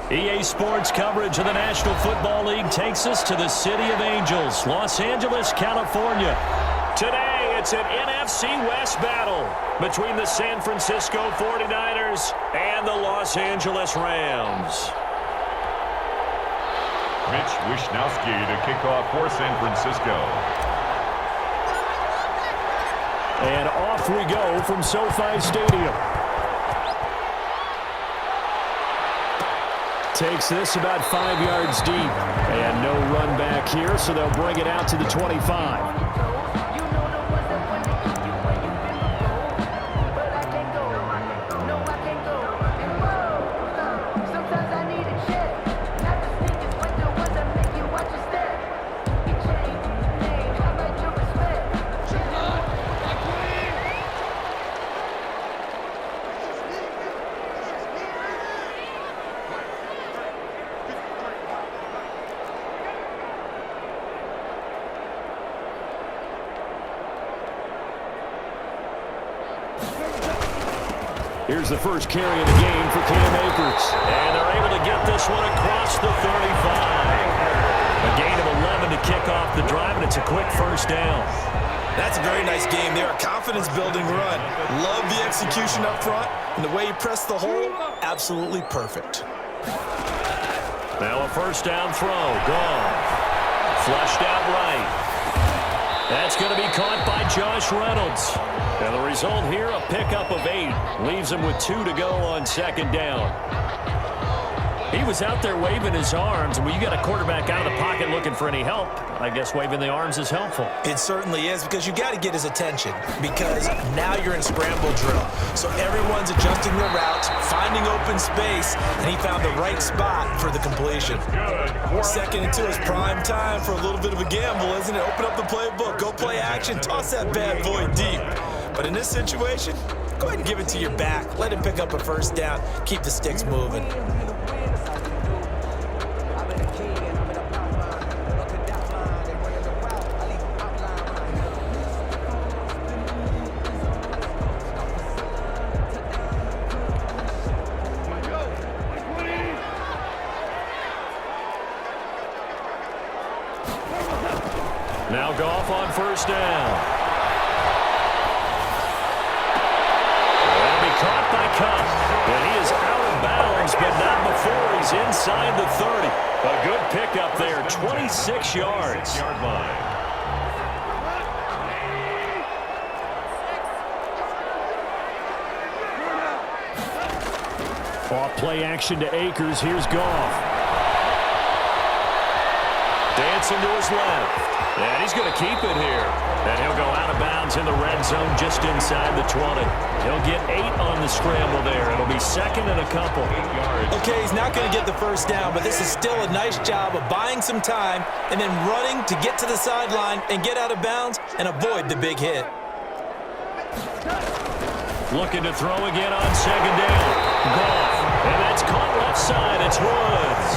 EA Sports coverage of the National Football League takes us to the City of Angels, Los Angeles, California. Today, it's an NFC West battle between the San Francisco 49ers and the Los Angeles Rams. Mitch Wishnowsky to kick off for San Francisco. And off we go from SoFi Stadium. Takes this about 5 yards deep. And no run back here, so they'll bring it out to the 25. Here's the first carry of the game for Cam Akers. And they're able to get this one across the 35. A gain of 11 to kick off the drive, and it's a quick first down. That's a very nice game there. A confidence-building run. Love the execution up front. And the way he pressed the hole, absolutely perfect. Now a first down throw. Gone. Flushed out right. That's going to be caught by Josh Reynolds. And the result here, a pickup of 8. Leaves him with 2 to go on second down. He was out there waving his arms, and when you got a quarterback out of the pocket looking for any help, I guess waving the arms is helpful. It certainly is, because you got to get his attention, because now you're in scramble drill. So everyone's adjusting their routes, finding open space, and he found the right spot for the completion. 2nd and 2 is prime time for a little bit of a gamble, isn't it? Open up the playbook, go play action, toss that bad boy deep. But in this situation, go ahead and give it to your back. Let him pick up a first down, keep the sticks moving. Now Goff on first down. That'll be caught by Kupp. And he is out of bounds, but not before he's inside the 30. A good pickup there, 26 yards. Yard line. Off play action to Akers. Here's Goff. Dancing to his left. And he's going to keep it here. And he'll go out of bounds in the red zone just inside the 20. He'll get 8 on the scramble there. It'll be 2nd and a couple. 8 yards. Okay, he's not going to get the first down, but this is still a nice job of buying some time and then running to get to the sideline and get out of bounds and avoid the big hit. Looking to throw again on second down. Goff. And that's caught left side. It's Woods.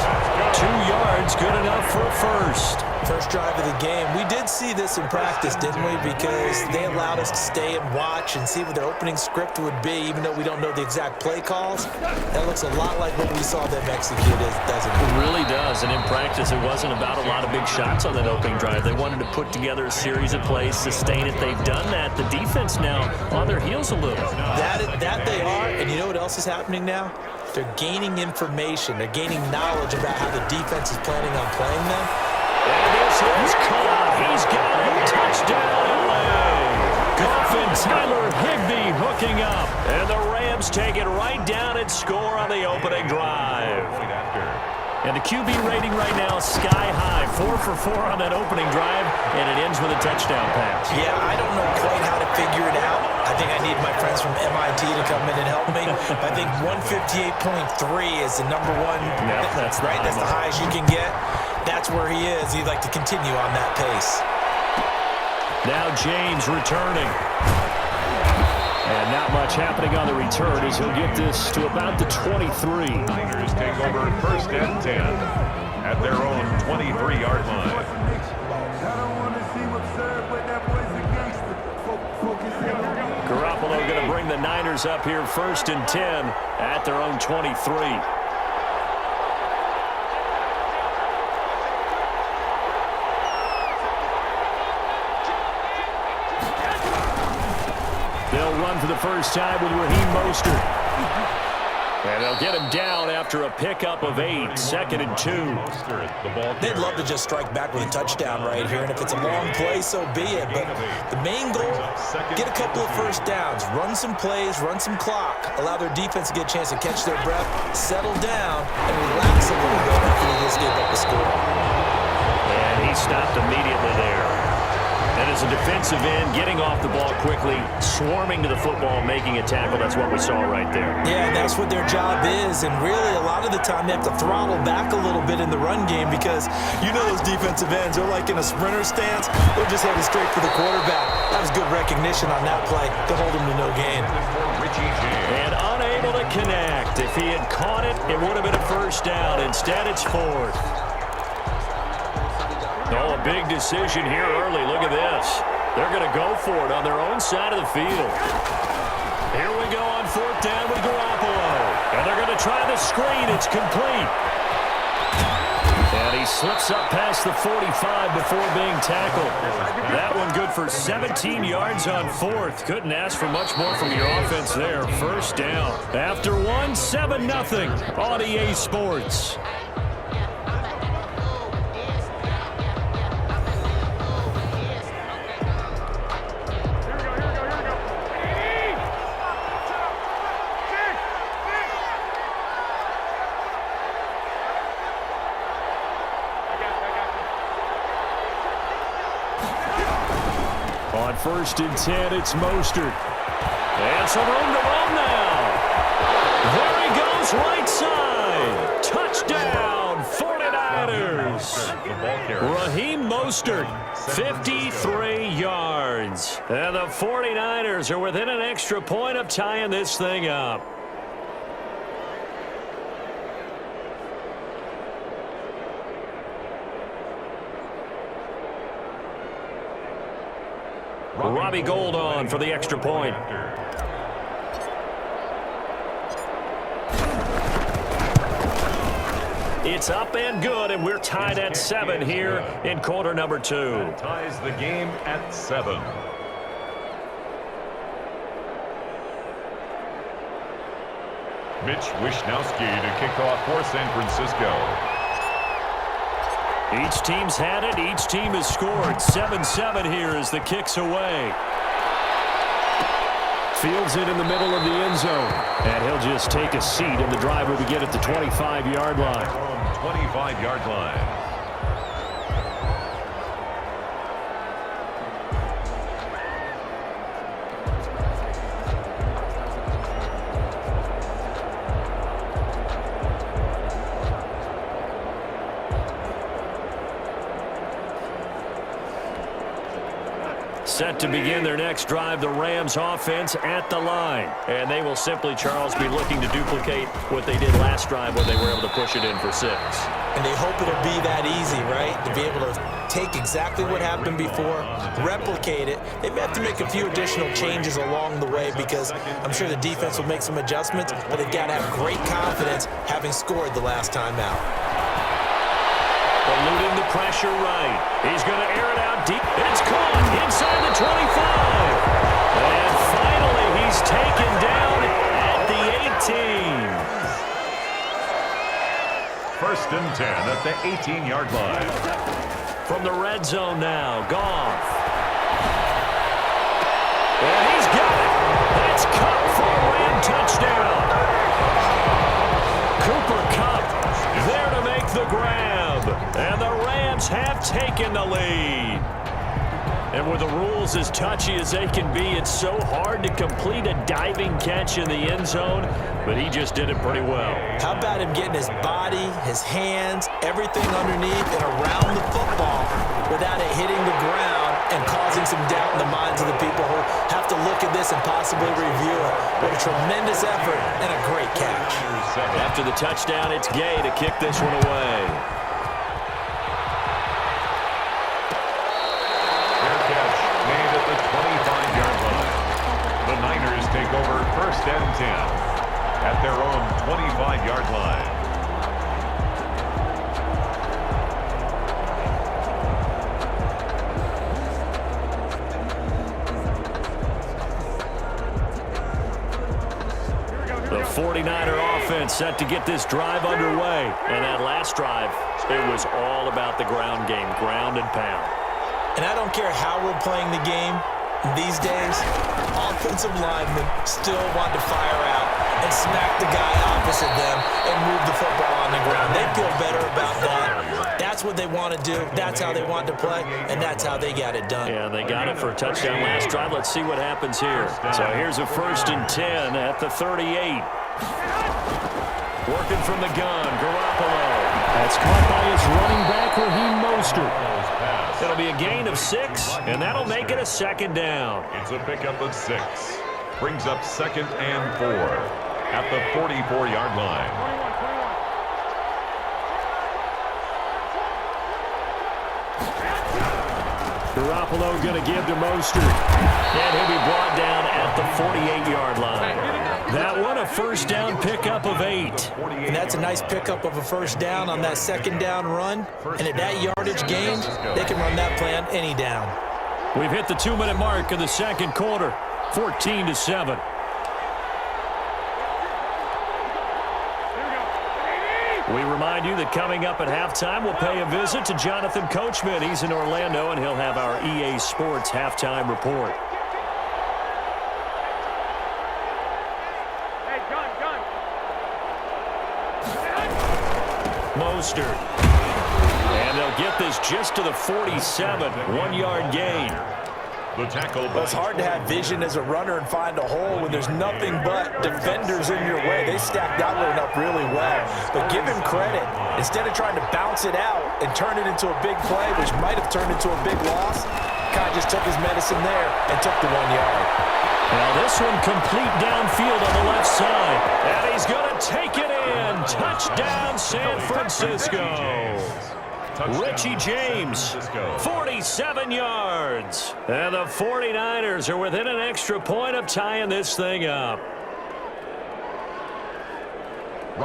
2 yards, good enough for a first. First drive of the game. We did see this in practice, didn't we? Because they allowed us to stay and watch and see what their opening script would be, even though we don't know the exact play calls. That looks a lot like what we saw them execute, doesn't it? It really does. And in practice, it wasn't about a lot of big shots on that opening drive. They wanted to put together a series of plays, sustain it. They've done that. The defense now on their heels a little. That they are. And you know what else is happening now? They're gaining information. They're gaining knowledge about how the defense is planning on playing them. And this is caught. He's got a touchdown LA. Goff and Tyler Higbee hooking up. And the Rams take it right down and score on the opening drive. And the QB rating right now is sky high. 4 for 4 on that opening drive, and it ends with a touchdown pass. Yeah, I don't know quite how to figure it out. I think I need my friends from MIT to come in and help me. I think 158.3 is the number one. Yep, that's right. That's the highest you can get. That's where he is. He'd like to continue on that pace. Now James returning. And not much happening on the return as he'll get this to about the 23. Niners take over 1st and 10 at their own 23-yard line. Garoppolo going to bring the Niners up here 1st and 10 at their own 23. run for the first time with Raheem Mostert. And they'll get him down after a pickup of 8, 2nd and 2. They'd love to just strike back with a touchdown right here, and if it's a long play, so be it. But the main goal, get a couple of first downs, run some plays, run some clock, allow their defense to get a chance to catch their breath, settle down, and relax a little bit after they just gave up the score. And he stopped immediately there. And as a defensive end, getting off the ball quickly, swarming to the football, making a tackle, that's what we saw right there. Yeah, that's what their job is, and really a lot of the time they have to throttle back a little bit in the run game because you know those defensive ends, they're like in a sprinter stance, they're just headed straight for the quarterback. That was good recognition on that play to hold him to no gain. And unable to connect. If he had caught it, it would have been a first down. Instead, it's 4th. Oh, a big decision here early. Look at this. They're going to go for it on their own side of the field. Here we go on 4th down with Garoppolo. And they're going to try the screen. It's complete. And he slips up past the 45 before being tackled. That one good for 17 yards on 4th. Couldn't ask for much more from your offense there. First down. After 1, 7-0 on EA Sports. On 1st and 10, it's Mostert. And some room to run now. There he goes, right side. Touchdown, 49ers. Raheem Mostert, 53 yards. And the 49ers are within an extra point of tying this thing up. Robbie Gould on for the extra point. It's up and good, and we're tied at 7 here in quarter number 2. That ties the game at 7. Mitch Wishnowsky to kick off for San Francisco. Each team's had it. Each team has scored. 7-7 here as the kick's away. Fields it in the middle of the end zone. And he'll just take a seat, and the drive will begin at the 25-yard line. 25-yard line. Set to begin their next drive, the Rams offense at the line. And they will simply, Charles, be looking to duplicate what they did last drive when they were able to push it in for 6. And they hope it'll be that easy, right? To be able to take exactly what happened before, replicate it. They may have to make a few additional changes along the way because I'm sure the defense will make some adjustments, but they've got to have great confidence having scored the last time out. Eluding the pressure right. He's going to air it out deep. It's caught inside the 25. And finally, he's taken down at the 18. 1st and 10 at the 18-yard line. From the red zone now, Goff. And he's got it. That's Kupp for a Ram touchdown. Cooper Kupp there to make the grab. And the Rams have taken the lead. And with the rules as touchy as they can be, it's so hard to complete a diving catch in the end zone, but he just did it pretty well. How about him getting his body, his hands, everything underneath and around the football without it hitting the ground and causing some doubt in the minds of the people who have to look at this and possibly review it. What a tremendous effort and a great catch. After the touchdown, it's Gay to kick this one away. The Niners take over 1st and 10 at their own 25-yard line. And set to get this drive underway. And that last drive, it was all about the ground game, ground and pound. And I don't care how we're playing the game these days, offensive linemen still want to fire out and smack the guy opposite them and move the football on the ground. They feel better about that. That's what they want to do. That's how they want to play, and that's how they got it done. Yeah, they got it for a touchdown last drive. Let's see what happens here. So here's a 1st and 10 at the 38. Working from the gun, Garoppolo. That's caught by his running back, Raheem Mostert. It'll be a gain of 6, and that'll make it a 2nd down. It's a pickup of 6. Brings up 2nd and 4 at the 44-yard line. Garoppolo going to give to Mostert. And he'll be brought down at the 48-yard line. That one, a 1st down pickup of 8. And that's a nice pickup of a 1st down on that 2nd down run. And at that yardage gained, they can run that play on any down. We've hit the 2-minute mark of the 2nd quarter, 14-7. We remind you that coming up at halftime, we'll pay a visit to Jonathan Coachman. He's in Orlando, and he'll have our EA Sports halftime report. Mostert. And they'll get this just to the 47, 1-yard gain. The tackle. Well, it's hard to have vision as a runner and find a hole when there's nothing but defenders in your way. They stacked that one up really well. But give him credit. Instead of trying to bounce it out and turn it into a big play, which might have turned into a big loss, kind of just took his medicine there and took the 1 yard. Now this one complete downfield on the left side. And he's going to take it in. Touchdown, San Francisco. Richie James, 47 yards. And the 49ers are within an extra point of tying this thing up.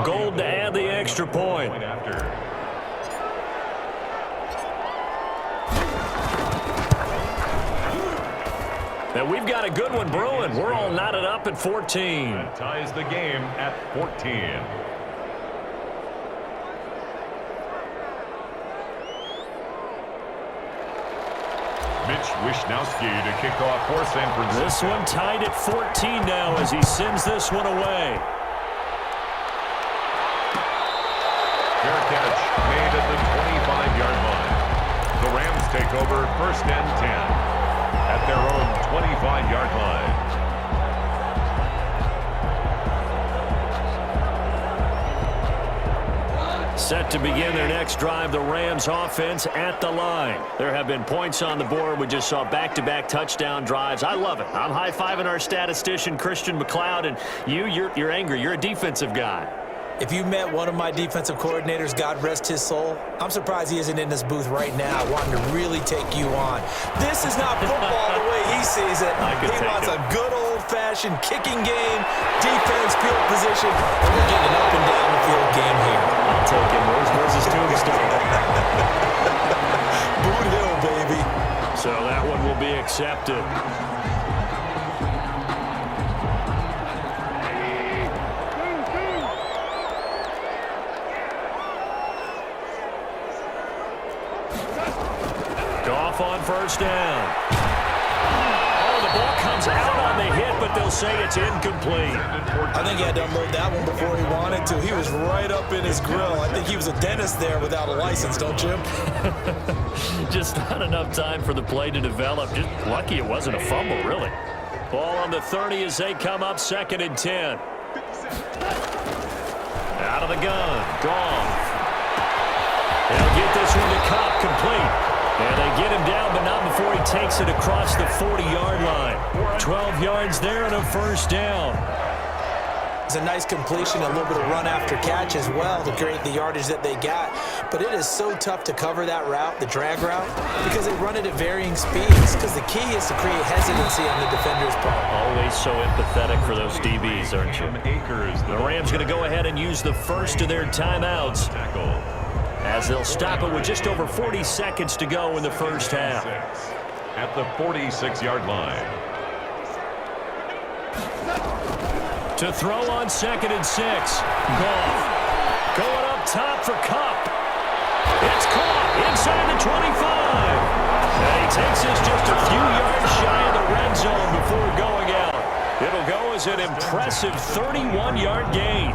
Gold to add the extra point. And we've got a good one brewing. We're all knotted up at 14. That ties the game at 14. Mitch Wishnowski to kick off for San Francisco. This one tied at 14 now as he sends this one away. Fair catch made at the 25-yard line. The Rams take over 1st and 10 at their own 25-yard line. Set to begin their next drive, the Rams offense at the line. There have been points on the board. We just saw back-to-back touchdown drives. I love it. I'm high-fiving our statistician, Christian McLeod, and you're angry. You're a defensive guy. If you met one of my defensive coordinators, God rest his soul, I'm surprised he isn't in this booth right now wanting to really take you on. This is not football the way he sees it. He wants a good old-fashioned kicking game, defense, field position, and we're getting an up-and-down-the-field game here. I'll take him. Where's his tombstone? Boot Hill, baby. So that one will be accepted. Goff on 1st down. Oh, the ball comes out on the hit, but they'll say it's incomplete. I think he had to unload that one before he wanted to. He was right up in his grill. I think he was a dentist there without a license, don't you? Just not enough time for the play to develop. Just lucky it wasn't a fumble, really. Ball on the 30 as they come up 2nd and 10. Out of the gun. Goff. They'll get this one to Cobb, complete. And they get him down, but not before he takes it across the 40-yard line. 12 yards there and a 1st down. It's a nice completion, a little bit of run after catch as well to create the yardage that they got. But it is so tough to cover that route, the drag route, because they run it at varying speeds. Because the key is to create hesitancy on the defender's part. Always so empathetic for those DBs, aren't you? The Rams going to go ahead and use the first of their timeouts, as they'll stop it with just over 40 seconds to go in the first half. At the 46-yard line. To throw on 2nd and 6. Goff going up top for Kupp. It's caught inside the 25. And he takes us just a few yards shy of the red zone before going out. It'll go as an impressive 31-yard gain.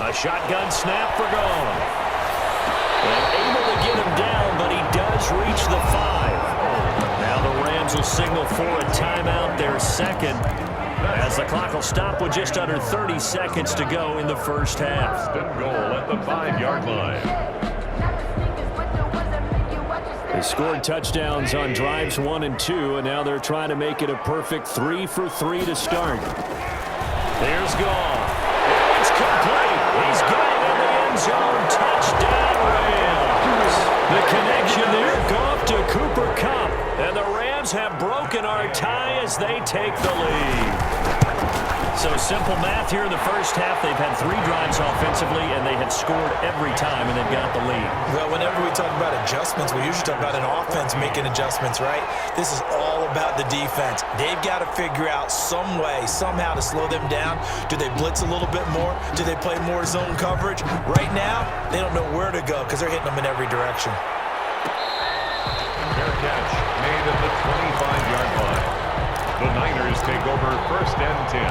A shotgun snap for Goff. And able to get him down, but he does reach the 5. Now the Rams will signal for a timeout, their second, as the clock will stop with just under 30 seconds to go in the first half. First and goal at the 5-yard line. They scored touchdowns on drives 1 and 2, and now they're trying to make it a perfect 3 for 3 to start. There's Goff. It's complete. He's got it in the end zone. Touchdown, Rams. The connection there, Goff to Cooper Kupp. And the Rams have broken our tie as they take the lead. So simple math here in the first half. They've had 3 drives offensively, and they had scored every time, and they've got the lead. Well, whenever we talk about adjustments, we usually talk about an offense making adjustments, right? This is all about the defense. They've got to figure out some way, somehow to slow them down. Do they blitz a little bit more? Do they play more zone coverage? Right now, they don't know where to go because they're hitting them in every direction. Fair catch made at the 25-yard line. The Niners take over 1st and 10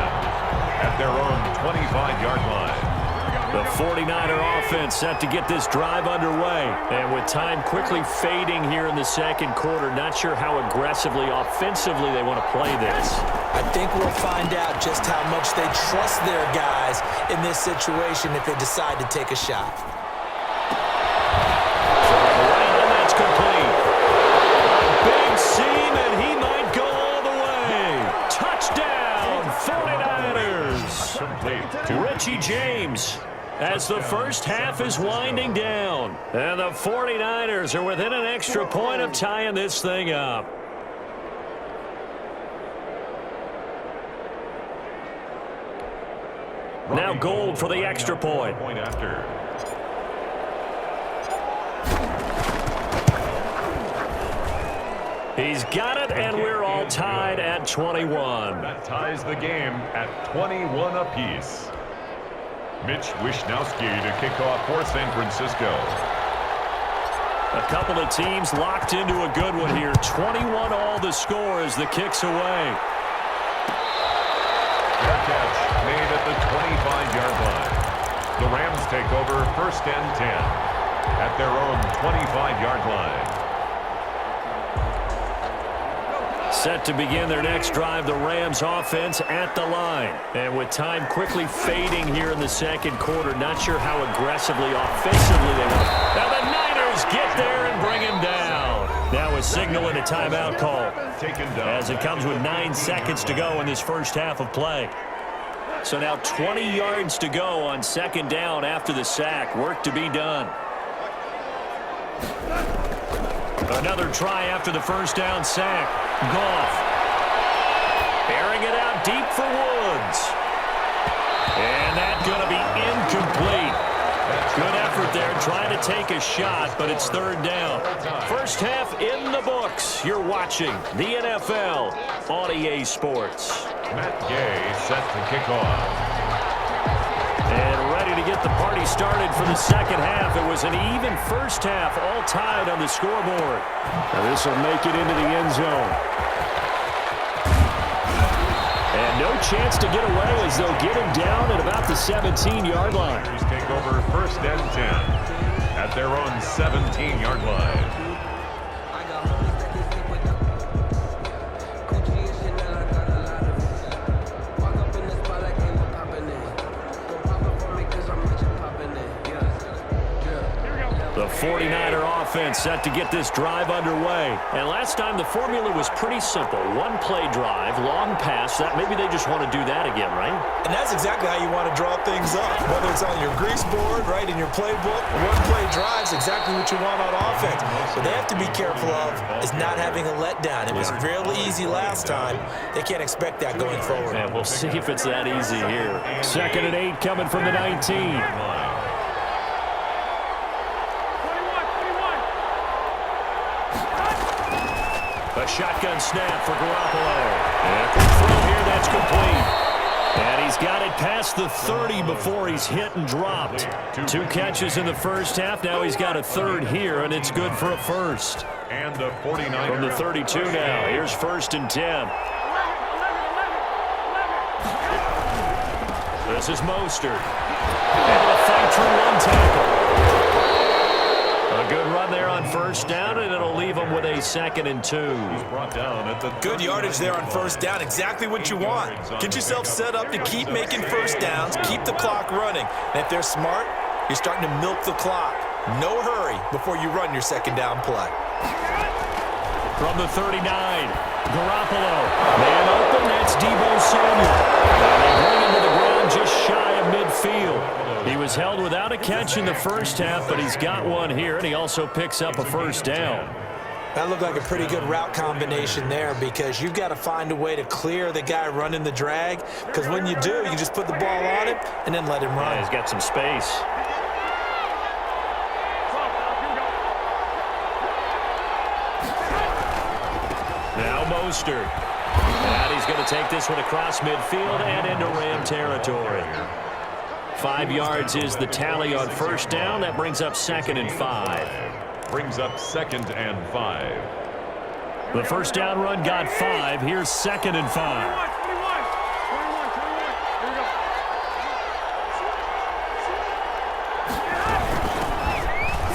at their own 25-yard line. The 49er offense set to get this drive underway. And with time quickly fading here in the second quarter, not sure how aggressively, offensively they want to play this. I think we'll find out just how much they trust their guys in this situation if they decide to take a shot. And that's complete. Big seam, and he might go all the way. Touchdown, 49ers. Complete to Richie James, as the first half is winding down. And the 49ers are within an extra point of tying this thing up. Now Gold for the extra point. Point after. He's got it, and we're all tied at 21. That ties the game at 21 apiece. Mitch Wishnowsky to kick off for San Francisco. A couple of teams locked into a good one here. 21 all the score as the kick's away. Fair catch made at the 25-yard line. The Rams take over 1st and 10 at their own 25-yard line. Set to begin their next drive, the Rams offense at the line. And with time quickly fading here in the second quarter, not sure how aggressively, offensively they want. Now the Niners get there and bring him down. Now a signal and a timeout call Taken down. as it comes with 9 seconds to go in this first half of play. So now 20 yards to go on 2nd down after the sack. Work to be done. Another try after the first down sack. Goff. Airing it out deep for Woods. And that's going to be incomplete. Good effort there trying to take a shot, but it's 3rd down. First half in the books. You're watching the NFL on EA Sports. Matt Gay set to kick off. And ready to get the party started for the second half. It was an even first half, all tied on the scoreboard. Now this will make it into the end zone. And no chance to get away as they'll get him down at about the 17-yard line. Niners take over 1st and 10 at their own 17-yard line. The 49er offense set to get this drive underway. And last time the formula was pretty simple. 1-play drive, long pass. Maybe they just want to do that again, right? And that's exactly how you want to draw things up. Whether it's on your grease board, right, in your playbook, 1-play drive is exactly what you want on offense. What they have to be careful of is not having a letdown. It was real easy last time. They can't expect that going forward. And we'll see if it's that easy here. 2nd and 8 coming from the 19. A shotgun snap for Garoppolo. And a quick throw here, that's complete. And he's got it past the 30 before he's hit and dropped. 2 catches in the first half. Now he's got a third here, and it's good for a first. And the 49ers. From the 32 now, here's 1st and 10. This is Mostert. And a fight through 1 tackle. A good run there on 1st down, and it'll leave him with a 2nd and 2. He's brought down at the good yardage there on 1st down. Exactly what you want. Get yourself set up to keep making 1st downs, keep the clock running. And if they're smart, you're starting to milk the clock. No hurry before you run your 2nd down play. From the 39, Garoppolo. Man open, that's Deebo Samuel. And they bring him to the ground just shy of midfield. He was held without a catch in the first half, but he's got one here, and he also picks up a 1st down. That looked like a pretty good route combination there because you've got to find a way to clear the guy running the drag, because when you do, you just put the ball on him and then let him run. Yeah, he's got some space. Now Mostert. And he's going to take this one across midfield and into Ram territory. 5 yards is the tally on 1st down. That brings up 2nd and 5. Brings up 2nd and 5. The 1st down run got 5. Here's 2nd and 5.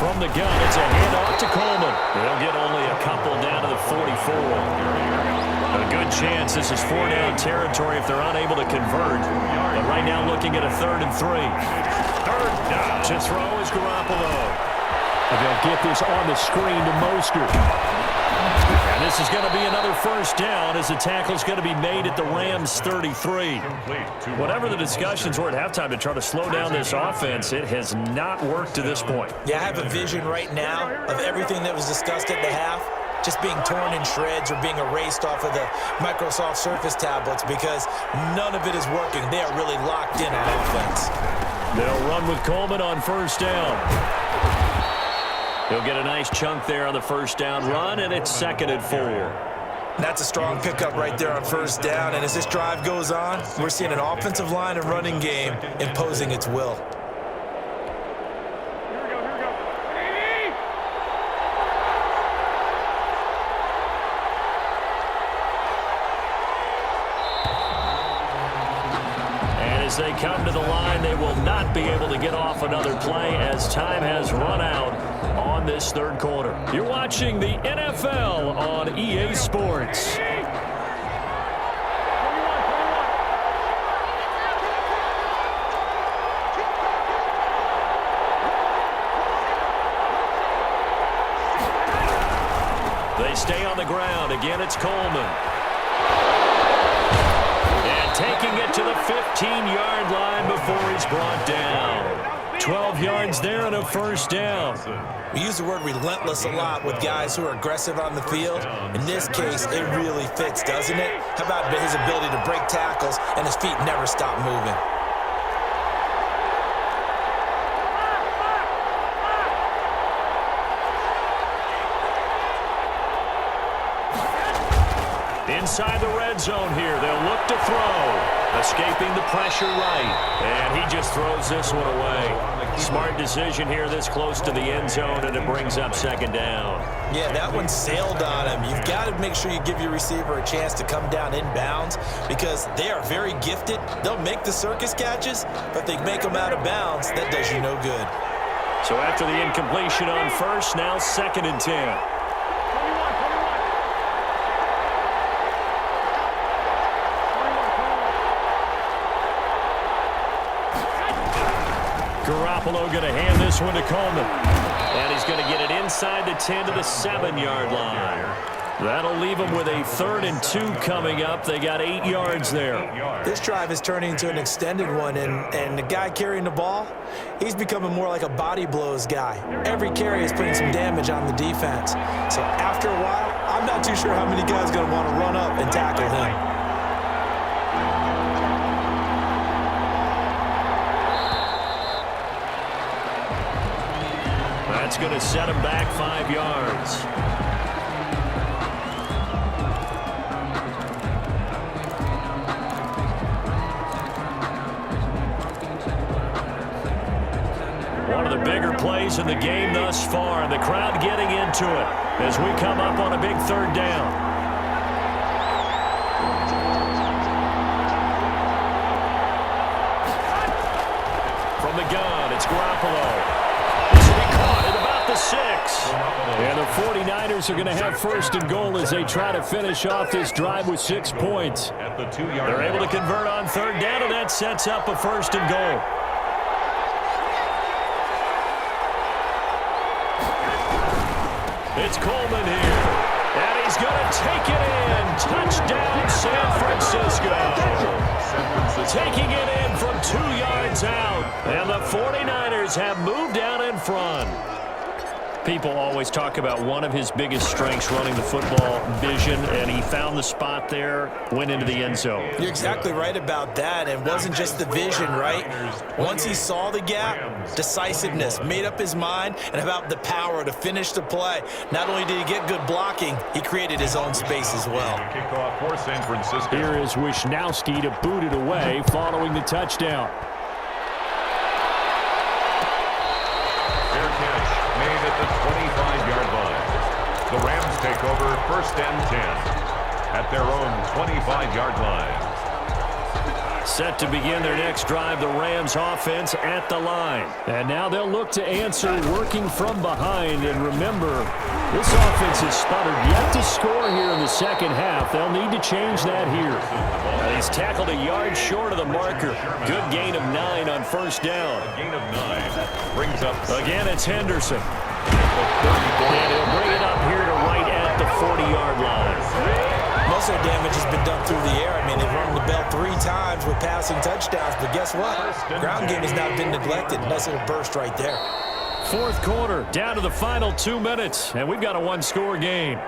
From the gun, it's a handoff to Coleman. They'll get only a couple down to the 44. A good chance this is 4-down territory if they're unable to convert. But right now looking at a 3rd and 3. 3rd down. To throw is Garoppolo. And they'll get this on the screen to Mostert. And this is going to be another 1st down as the tackle's going to be made at the Rams' 33. Whatever the discussions were at halftime to try to slow down this offense, it has not worked to this point. Yeah, I have a vision right now of everything that was discussed at the half just being torn in shreds or being erased off of the Microsoft Surface tablets because none of it is working. They are really locked in on offense. They'll run with Coleman on 1st down. He'll get a nice chunk there on the 1st down run, and it's 2nd and 4. That's a strong pickup right there on 1st down, and as this drive goes on, we're seeing an offensive line and running game imposing its will. As they come to the line, they will not be able to get off another play as time has run out on this 3rd quarter. You're watching the NFL on EA Sports. They stay on the ground. Again, it's Coleman. Taking it to the 15-yard line before he's brought down. 12 yards there and a 1st down. We use the word relentless a lot with guys who are aggressive on the field. In this case, it really fits, doesn't it? How about his ability to break tackles and his feet never stop moving? Inside the red zone here, they'll look to throw. Escaping the pressure right. And he just throws this one away. Smart decision here this close to the end zone, and it brings up 2nd down. Yeah, that one sailed on him. You've got to make sure you give your receiver a chance to come down inbounds because they are very gifted. They'll make the circus catches, but they make them out of bounds. That does you no good. So after the incompletion on 1st, now 2nd and 10. Garoppolo going to hand this one to Coleman. And he's going to get it inside the 10 to the 7-yard line. That'll leave them with a 3rd and 2 coming up. They got 8 yards there. This drive is turning into an extended one, and the guy carrying the ball, he's becoming more like a body blows guy. Every carry is putting some damage on the defense. So after a while, I'm not too sure how many guys are going to want to run up and tackle him. That's going to set him back 5 yards. plays in the game thus far, and the crowd getting into it as we come up on a big third down. From the gun, it's Garoppolo. This will be caught at about the 6. And the 49ers are going to have first and goal as they try to finish off this drive with 6 points. At the 2-yard They're able to line. convert on third down, and that sets up a first and goal. It's Coleman here, and he's going to take it in. Touchdown, San Francisco. Taking it in from 2 yards out, and the 49ers have moved out in front. People always talk about one of his biggest strengths running the football, vision, and he found the spot there, went into the end zone. You're exactly right about that. It wasn't just the vision, right? Once he saw the gap, decisiveness, made up his mind, and about the power to finish the play. Not only did he get good blocking, he created his own space as well. Kickoff for San Francisco. Here is Wisnowski to boot it away following the touchdown. Fair catch made at the 25-yard line. The Rams take over first and 10 at their own 25-yard line. Set to begin their next drive, the Rams offense at the line. And now they'll look to answer working from behind. And remember, this offense has sputtered yet to score here in the second half. They'll need to change that here. He's tackled a yard short of the marker. Good gain of 9 on first down. A gain of 9 brings up. Again, it's Henderson. And he'll bring it up here to right at the 40-yard line. Most of the damage has been done through the air. I mean, they've rung the bell 3 times with passing touchdowns, but guess what? Ground game has not been neglected. Nice little burst right there. Fourth quarter, down to the final 2 minutes, and we've got a one-score game.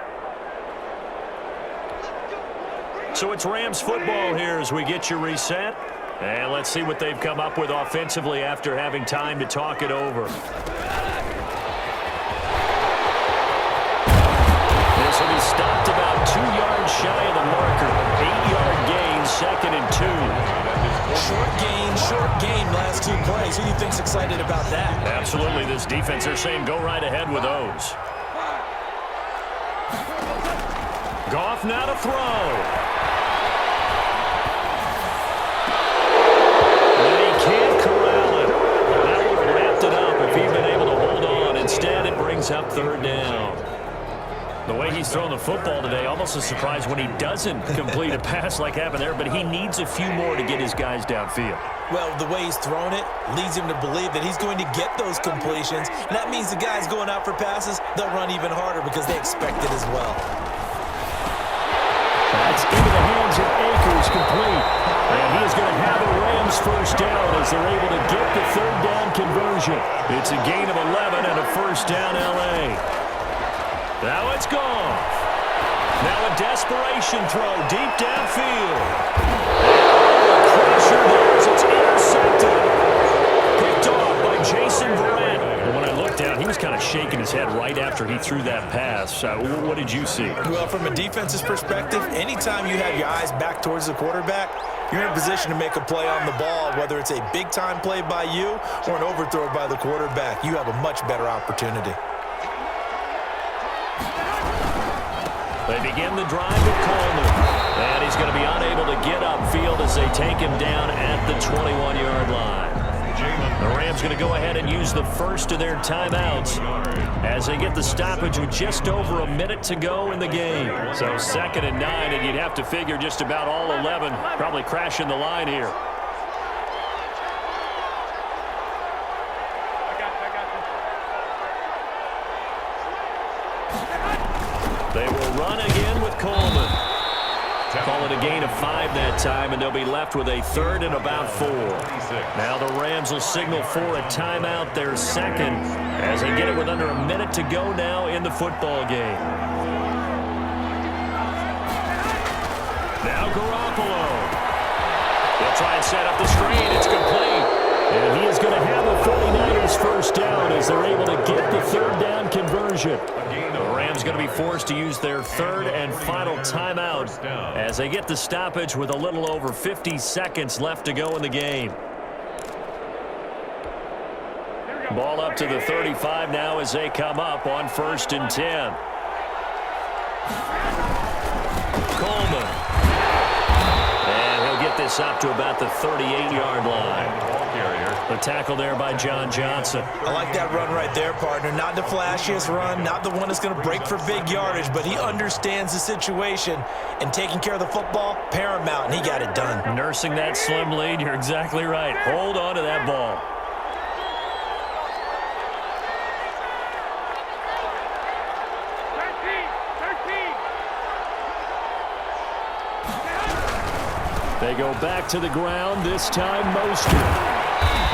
So it's Rams football here as we get you reset. And let's see what they've come up with offensively after having time to talk it over. This will be stopped about 2 yards shy of the marker. 8-yard gain, 2nd and 2. Short gain, last 2 plays. Who do you think's excited about that? Absolutely, this defense, they're saying go right ahead with those. Goff now to throw. And he can't corral it. That would have wrapped it up if he'd been able to hold on. Instead, it brings up third down. The way he's throwing the football today, almost a surprise when he doesn't complete a pass like happened there, but he needs a few more to get his guys downfield. Well, the way he's thrown it leads him to believe that he's going to get those completions. And that means the guys going out for passes, they'll run even harder because they expect it as well. That's into the hands of Akers, complete. And he is going to have a Rams first down as they're able to get the third down conversion. It's a gain of 11 and a first down L.A. Now it's gone. Now a desperation throw deep downfield. Pressure there as it's intercepted. Picked off by Jason Verrett. And when I looked down, he was kind of shaking his head right after he threw that pass. What did you see? Well, from a defense's perspective, anytime you have your eyes back towards the quarterback, you're in a position to make a play on the ball, whether it's a big-time play by you or an overthrow by the quarterback. You have a much better opportunity. They begin the drive with Coleman. And he's going to be unable to get upfield as they take him down at the 21-yard line. The Rams going to go ahead and use the first of their timeouts as they get the stoppage with just over a minute to go in the game. So 2nd and 9, and you'd have to figure just about all 11 probably crashing the line here. They will run again with Coleman. Call it a gain of 5 that time, and they'll be left with a 3rd and about 4. Now the Rams will signal for a timeout, their second, as they get it with under a minute to go now in the football game. Now Garoppolo. They'll try and set up the screen. It's complete. And he is going to have a 49ers first down as they're able to get the third down conversion. The Rams going to be forced to use their 3rd and final timeout as they get the stoppage with a little over 50 seconds left to go in the game. Ball up to the 35 now as they come up on 1st and 10. Coleman. And he'll get this up to about the 38-yard line. The tackle there by John Johnson. I like that run right there, partner. Not the flashiest run, not the one that's going to break for big yardage, but he understands the situation, and taking care of the football, paramount, and he got it done. Nursing that slim lead, you're exactly right. Hold on to that ball. They go back to the ground, this time Mostert.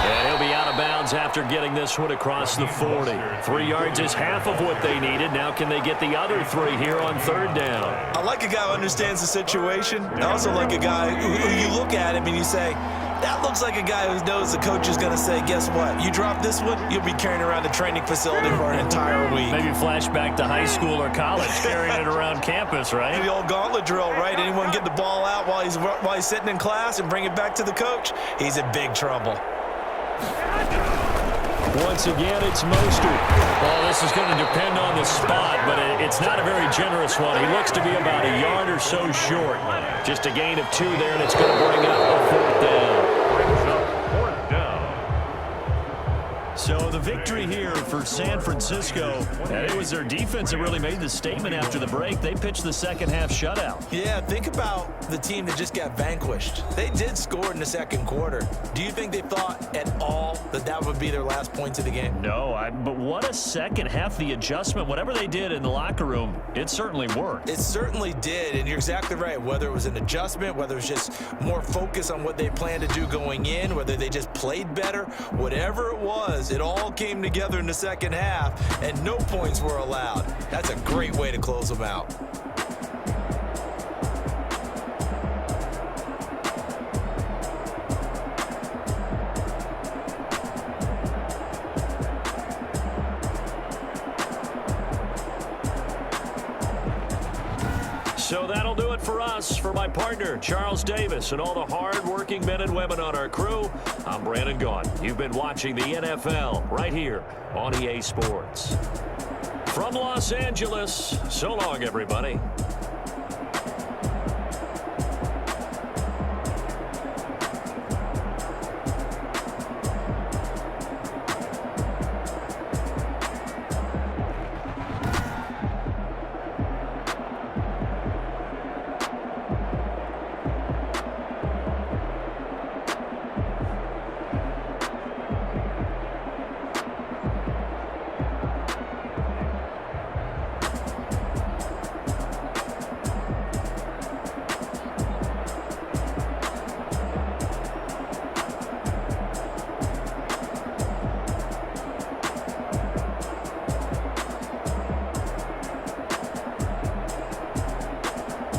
And he'll be out of bounds after getting this one across the 40. 3 yards is half of what they needed. Now can they get the other 3 here on 3rd down? I like a guy who understands the situation. I also like a guy who you look at him and you say, that looks like a guy who knows the coach is going to say, guess what? You drop this one, you'll be carrying around the training facility for an entire week. Maybe flashback to high school or college, carrying it around campus, right? The old gauntlet drill, right? Anyone get the ball out while he's sitting in class and bring it back to the coach? He's in big trouble. Once again, it's Mostert. Well, this is going to depend on the spot, but it's not a very generous one. He looks to be about a yard or so short. Just a gain of 2 there, and it's going to bring up a 4th down. So the victory here for San Francisco, and it was their defense that really made the statement after the break. They pitched the second half shutout. Yeah, think about the team that just got vanquished. They did score in the second quarter. Do you think they thought at all that would be their last points of the game? No, but what a second half. The adjustment, whatever they did in the locker room, it certainly worked. It certainly did, and you're exactly right. Whether it was an adjustment, whether it was just more focus on what they planned to do going in, whether they just played better, whatever it was, it all came together in the second half, and no points were allowed. That's a great way to close them out. So that'll do it for us. For my partner, Charles Davis, and all the hard-working men and women on our crew, I'm Brandon Gaughan. You've been watching the NFL right here on EA Sports. From Los Angeles, so long, everybody.